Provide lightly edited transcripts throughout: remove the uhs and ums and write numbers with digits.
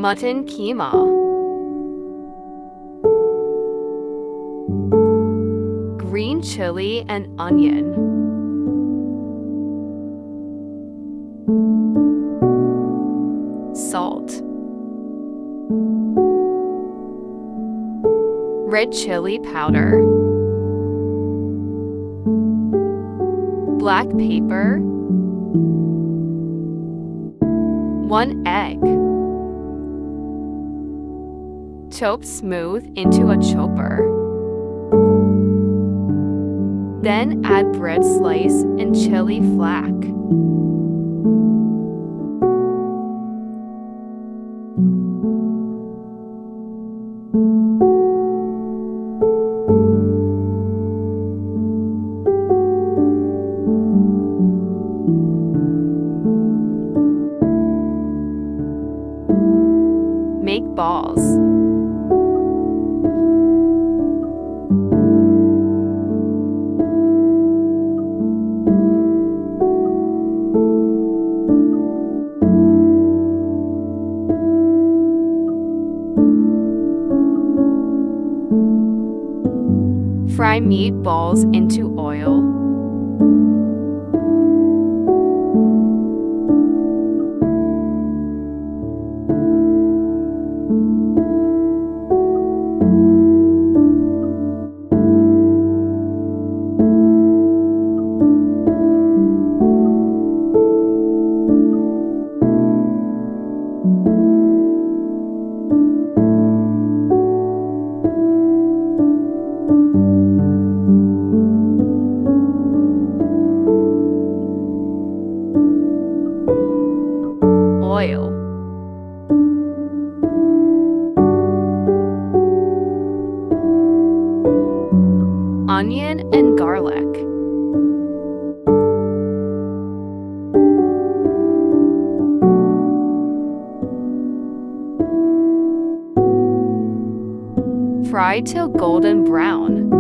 Mutton qeema. Green chili and onion. Salt. Red chili powder. Black pepper. 1 egg. Chop smooth into a chopper. Then add bread slice and chili flake. Make balls. Fry meatballs into oil. Oil. Onion and garlic. Fry till golden brown.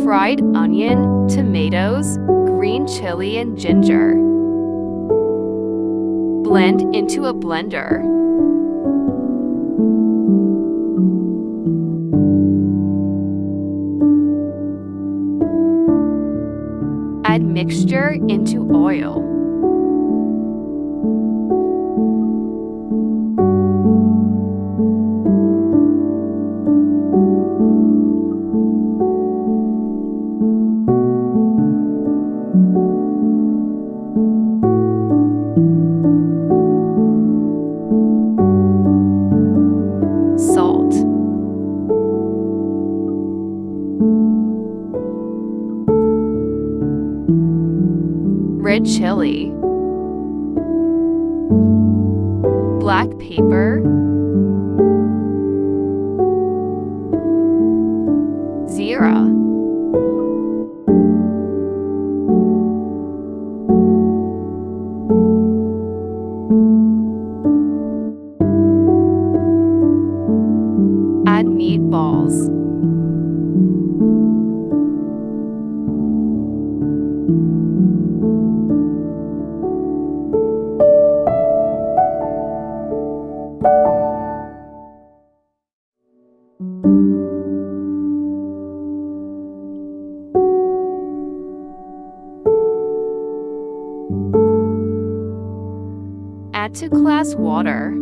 Fried onion, tomatoes, green chili and ginger. Blend into a blender. Add mixture into oil. Salt. Red chili. Black pepper. Zira. Add meatballs. Add 2 glass water.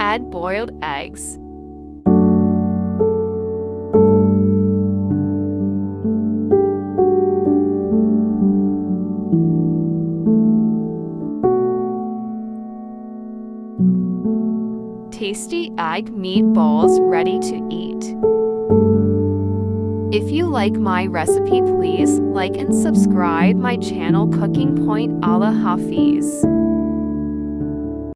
Add boiled eggs. tasty egg meatballs ready to eat. If you like my recipe, please like and subscribe my channel Cooking Point. Allah Hafiz.